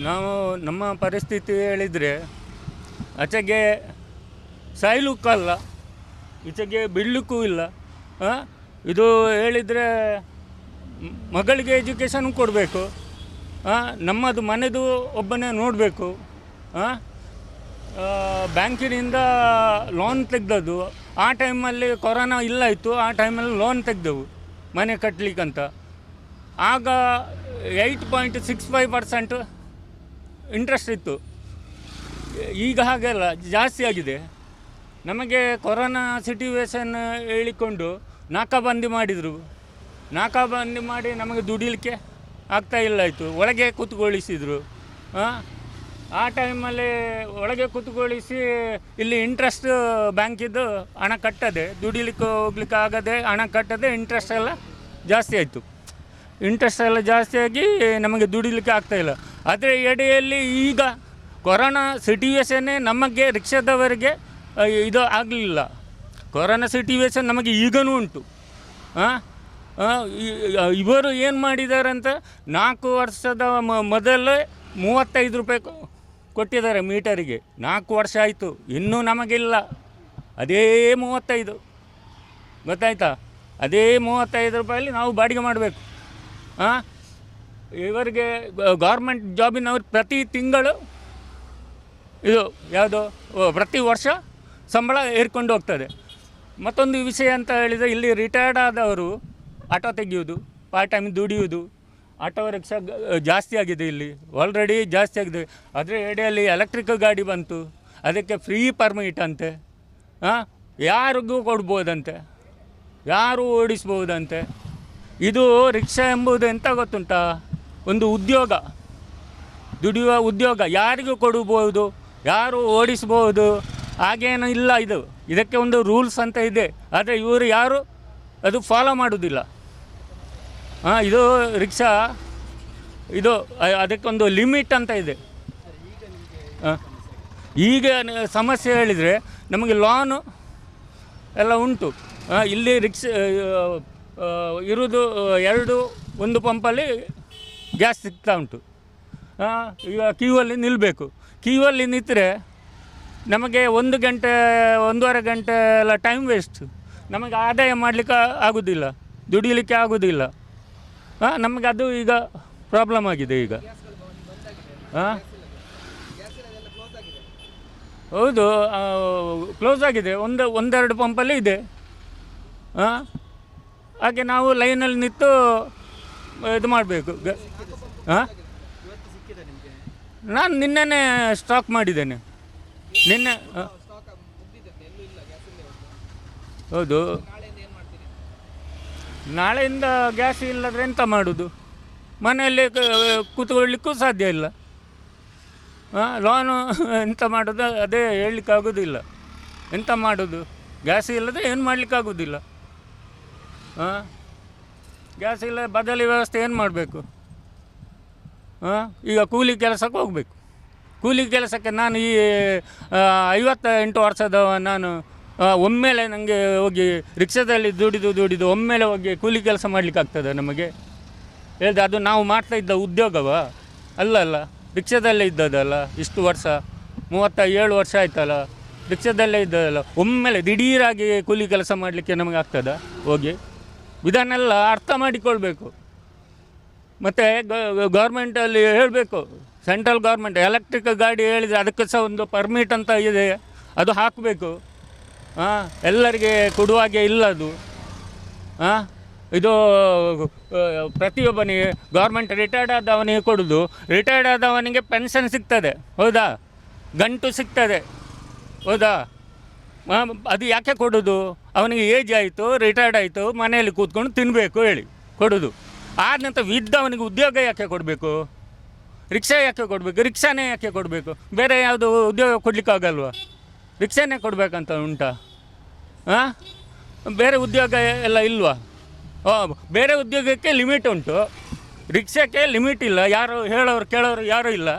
ನಾವು ನಮ್ಮ ಪರಿಸ್ಥಿತಿ ಹೇಳಿದರೆ ಆಚೆಗೆ ಸಾಯ್ಲಿಕ್ಕಲ್ಲ, ಈಚೆಗೆ ಬಿಡಲಿಕ್ಕೂ ಇಲ್ಲ. ಇದು ಹೇಳಿದರೆ ಮಗಳಿಗೆ ಎಜುಕೇಷನ್ ಕೊಡಬೇಕು, ನಮ್ಮದು ಮನೆದು ಒಬ್ಬನೇ ನೋಡಬೇಕು. ಬ್ಯಾಂಕಿನಿಂದ ಲೋನ್ ತೆಗೆದದ್ದು ಆ ಟೈಮಲ್ಲಿ ಕೊರೋನಾ ಇಲ್ಲಾಯಿತು, ಆ ಟೈಮಲ್ಲಿ ಲೋನ್ ತೆಗೆದೆವು ಮನೆ ಕಟ್ಟಲಿಕ್ಕಂತ. ಆಗ 8.65% ಇಂಟ್ರೆಸ್ಟ್ ಇತ್ತು. ಈಗ ಹಾಗೆಲ್ಲ ಜಾಸ್ತಿ ಆಗಿದೆ. ನಮಗೆ ಕೊರೋನಾ ಸಿಟ್ಯುವೇಷನ್ ಹೇಳಿಕೊಂಡು ನಾಕಾಬಂದಿ ಮಾಡಿದರು. ನಾಕಾಬಂದಿ ಮಾಡಿ ನಮಗೆ ದುಡಿಲಿಕ್ಕೆ ಆಗ್ತಾಯಿಲ್ಲ ಆಯಿತು. ಒಳಗೆ ಕೂತ್ಕೊಳ್ಳಿಸಿದರು. ಆ ಟೈಮಲ್ಲಿ ಒಳಗೆ ಕೂತ್ಕೊಳ್ಳಿಸಿ ಇಲ್ಲಿ ಇಂಟ್ರೆಸ್ಟ್ ಬ್ಯಾಂಕಿದ್ದು ಹಣ ಕಟ್ಟದೆ, ದುಡಿಲಿಕ್ಕೆ ಹೋಗ್ಲಿಕ್ಕೆ ಆಗದೆ ಹಣ ಕಟ್ಟದೆ ಇಂಟ್ರೆಸ್ಟ್ ಎಲ್ಲ ಜಾಸ್ತಿ ಆಯಿತು. ಇಂಟ್ರೆಸ್ಟ್ ಎಲ್ಲ ಜಾಸ್ತಿಯಾಗಿ ನಮಗೆ ದುಡಿಲಿಕ್ಕೆ ಆಗ್ತಾಯಿಲ್ಲ. ಅದರ ಎಡೆಯಲ್ಲಿ ಈಗ ಕೊರೋನಾ ಸಿಟ್ಯುವೇಷನ್ನೇ ನಮಗೆ ರಿಕ್ಷಾದವರಿಗೆ ಇದು ಆಗಲಿಲ್ಲ. ಕೊರೋನಾ ಸಿಟ್ಯುವೇಷನ್ ನಮಗೆ ಈಗಲೂ ಉಂಟು. ಇವರು ಏನು ಮಾಡಿದ್ದಾರೆ ಅಂತ 4 ವರ್ಷದ ಮೊದಲೇ 35 ರೂಪಾಯಿ ಕೊಟ್ಟಿದ್ದಾರೆ ಮೀಟರಿಗೆ. 4 ವರ್ಷ ಆಯಿತು, ಇನ್ನೂ ನಮಗಿಲ್ಲ. ಅದೇ 35, ಗೊತ್ತಾಯ್ತಾ? ಅದೇ 35 ರೂಪಾಯಲ್ಲಿ ನಾವು ಬಾಡಿಗೆ ಮಾಡಬೇಕು. ಇವರಿಗೆ ಗೌರ್ಮೆಂಟ್ ಜಾಬಿನವ್ರು ಪ್ರತಿ ತಿಂಗಳು ಇದು ಯಾವುದು ಪ್ರತಿ ವರ್ಷ ಸಂಬಳ ಏರ್ಕೊಂಡು ಹೋಗ್ತದೆ. ಮತ್ತೊಂದು ವಿಷಯ ಅಂತ ಹೇಳಿದರೆ, ಇಲ್ಲಿ ರಿಟೈರ್ಡ್ ಆದವರು ಆಟೋ ತೆಗೆಯೋದು, ಪಾರ್ಟ್ ಟೈಮ್ ದುಡಿಯೋದು, ಆಟೋ ರಿಕ್ಷಾ ಜಾಸ್ತಿ ಆಗಿದೆ ಇಲ್ಲಿ, ಆಲ್ರೆಡಿ ಜಾಸ್ತಿ ಆಗಿದೆ. ಅದರ ಎಡೆಯಲ್ಲಿ ಎಲೆಕ್ಟ್ರಿಕ್ ಗಾಡಿ ಬಂತು, ಅದಕ್ಕೆ ಫ್ರೀ ಪರ್ಮಿಟ್ ಅಂತೆ. ಯಾರಿಗೂ ಕೊಡ್ಬೋದಂತೆ, ಯಾರು ಓಡಿಸ್ಬೋದಂತೆ. ಇದು ರಿಕ್ಷಾ ಎಂಬುದು ಎಂತ ಗೊತ್ತುಂಟಾ? ಒಂದು ಉದ್ಯೋಗ, ದುಡಿಯುವ ಉದ್ಯೋಗ. ಯಾರಿಗೂ ಕೊಡಬಹುದು, ಯಾರು ಓಡಿಸ್ಬೋದು, ಹಾಗೇನೂ ಇಲ್ಲ. ಇದಕ್ಕೆ ಒಂದು ರೂಲ್ಸ್ ಅಂತ ಇದೆ, ಆದರೆ ಇವರು ಯಾರು ಅದು ಫಾಲೋ ಮಾಡೋದಿಲ್ಲ. ಇದು ರಿಕ್ಷಾ, ಇದು ಅದಕ್ಕೊಂದು ಲಿಮಿಟ್ ಅಂತ ಇದೆ. ಈಗ ಸಮಸ್ಯೆ ಹೇಳಿದರೆ ನಮಗೆ ಲೋನು ಎಲ್ಲ ಉಂಟು. ಇಲ್ಲಿ ರಿಕ್ಷಾ ಇರೋದು ಒಂದು ಪಂಪಲ್ಲಿ ಗ್ಯಾಸ್ ಸಿಗ್ತಾ ಉಂಟು. ಈಗ ಕ್ಯೂವಲ್ಲಿ ನಿಲ್ಲಬೇಕು. ಕ್ಯೂವಲ್ಲಿ ನಿಂತರೆ ನಮಗೆ 1 ಗಂಟೆ 1.5 ಗಂಟೆ ಎಲ್ಲ ಟೈಮ್ ವೇಸ್ಟ್. ನಮಗೆ ಆದಾಯ ಮಾಡಲಿಕ್ಕೆ ಆಗೋದಿಲ್ಲ, ದುಡಿಯಲಿಕ್ಕೆ ಆಗೋದಿಲ್ಲ. ನಮಗೆ ಅದು ಈಗ ಪ್ರಾಬ್ಲಮ್ ಆಗಿದೆ ಈಗ. ಹೌದು, ಕ್ಲೋಸ್ ಆಗಿದೆ. ಒಂದೆರಡು ಪಂಪಲ್ಲಿ ಇದೆ. ಹಾಗೆ ನಾವು ಲೈನಲ್ಲಿ ನಿಂತು ಇದು ಮಾಡಬೇಕು. ನಾನು ನಿನ್ನೆ ಸ್ಟಾಕ್ ಮಾಡಿದ್ದೇನೆ. ನಿನ್ನೆ ಹೌದು. ನಾಳೆಯಿಂದ ಗ್ಯಾಸ್ ಇಲ್ಲದ್ರೆ ಎಂತ ಮಾಡೋದು? ಮನೆಯಲ್ಲಿ ಕೂತ್ಕೊಳ್ಳಿಕ್ಕೂ ಸಾಧ್ಯ ಇಲ್ಲ. ಲೋನು ಎಂತ ಮಾಡೋದು ಅದೇ ಹೇಳಲಿಕ್ಕಾಗೋದಿಲ್ಲ. ಎಂತ ಮಾಡೋದು? ಗ್ಯಾಸ್ ಇಲ್ಲದೆ ಏನು ಮಾಡಲಿಕ್ಕಾಗೋದಿಲ್ಲ. ಗ್ಯಾಸ್ ಇಲ್ಲ, ಬದಲಿ ವ್ಯವಸ್ಥೆ ಏನು ಮಾಡಬೇಕು? ಈಗ ಕೂಲಿ ಕೆಲಸಕ್ಕೆ ಹೋಗಬೇಕು. ಕೂಲಿ ಕೆಲಸಕ್ಕೆ ನಾನು ಈ 58 ವರ್ಷದವ ನಾನು ಒಮ್ಮೆಲೆ ನನಗೆ ಹೋಗಿ ರಿಕ್ಷಾದಲ್ಲಿ ದುಡಿದು ಒಮ್ಮೆಲೆ ಹೋಗಿ ಕೂಲಿ ಕೆಲಸ ಮಾಡಲಿಕ್ಕಾಗ್ತದೆ ನಮಗೆ? ಹೇಳಿದೆ ಅದು ನಾವು ಮಾಡ್ತಾಯಿದ್ದ ಉದ್ಯೋಗವ? ಅಲ್ಲ, ರಿಕ್ಷಾದಲ್ಲೇ ಇದ್ದದಲ್ಲ ಇಷ್ಟು ವರ್ಷ, 37 ವರ್ಷ ಆಯ್ತಲ್ಲ ರಿಕ್ಷಾದಲ್ಲೇ ಇದ್ದದಲ್ಲ. ಒಮ್ಮೆಲೆ ದಿಢೀರಾಗಿ ಕೂಲಿ ಕೆಲಸ ಮಾಡಲಿಕ್ಕೆ ನಮಗೆ ಆಗ್ತದ? ಹೋಗಿ ಇದನ್ನೆಲ್ಲ ಅರ್ಥ ಮಾಡಿಕೊಳ್ಬೇಕು. ಮತ್ತು ಗೌರ್ಮೆಂಟಲ್ಲಿ ಹೇಳಬೇಕು, ಸೆಂಟ್ರಲ್ ಗೌರ್ಮೆಂಟ್ ಎಲೆಕ್ಟ್ರಿಕ್ ಗಾಡಿ ಹೇಳಿದರೆ ಅದಕ್ಕೆ ಸಹ ಒಂದು ಪರ್ಮಿಟ್ ಅಂತ ಇದೆ, ಅದು ಹಾಕಬೇಕು. ಎಲ್ಲರಿಗೆ ಕೊಡುವಾಗೆ ಇಲ್ಲ ಅದು. ಇದು ಪ್ರತಿಯೊಬ್ಬನಿಗೆ ಗೌರ್ಮೆಂಟ್ ರಿಟೈರ್ಡ್ ಆದವನಿಗೆ ಕೊಡೋದು. ರಿಟೈರ್ಡ್ ಆದವನಿಗೆ ಪೆನ್ಷನ್ ಸಿಗ್ತದೆ, ಹೌದಾ? ಗಂಟು ಸಿಗ್ತದೆ, ಹೌದಾ? ಅದು ಯಾಕೆ ಕೊಡೋದು? ಅವನಿಗೆ ಏಜ್ ಆಯಿತು, ರಿಟೈರ್ಡ್ ಆಯಿತು, ಮನೆಯಲ್ಲಿ ಕೂತ್ಕೊಂಡು ತಿನ್ನಬೇಕು ಹೇಳಿ ಕೊಡೋದು. ಆದ ನಂತರ ಅವನಿಗೆ ಉದ್ಯೋಗ ಯಾಕೆ ಕೊಡಬೇಕು? ರಿಕ್ಷಾ ಯಾಕೆ ಕೊಡಬೇಕು? ರಿಕ್ಷಾನೇ ಯಾಕೆ ಕೊಡಬೇಕು? ಬೇರೆ ಯಾವುದು ಉದ್ಯೋಗ ಕೊಡಲಿಕ್ಕಾಗಲ್ವ? ರಿಕ್ಷಾನೇ ಕೊಡಬೇಕಂತ ಉಂಟಾ? ಬೇರೆ ಉದ್ಯೋಗ ಎಲ್ಲ ಇಲ್ವಾ? ಬೇರೆ ಉದ್ಯೋಗಕ್ಕೆ ಲಿಮಿಟ್ ಉಂಟು, ರಿಕ್ಷಾಕ್ಕೆ ಲಿಮಿಟ್ ಇಲ್ಲ. ಯಾರು ಹೇಳೋರು ಕೇಳೋರು ಯಾರೂ ಇಲ್ಲ.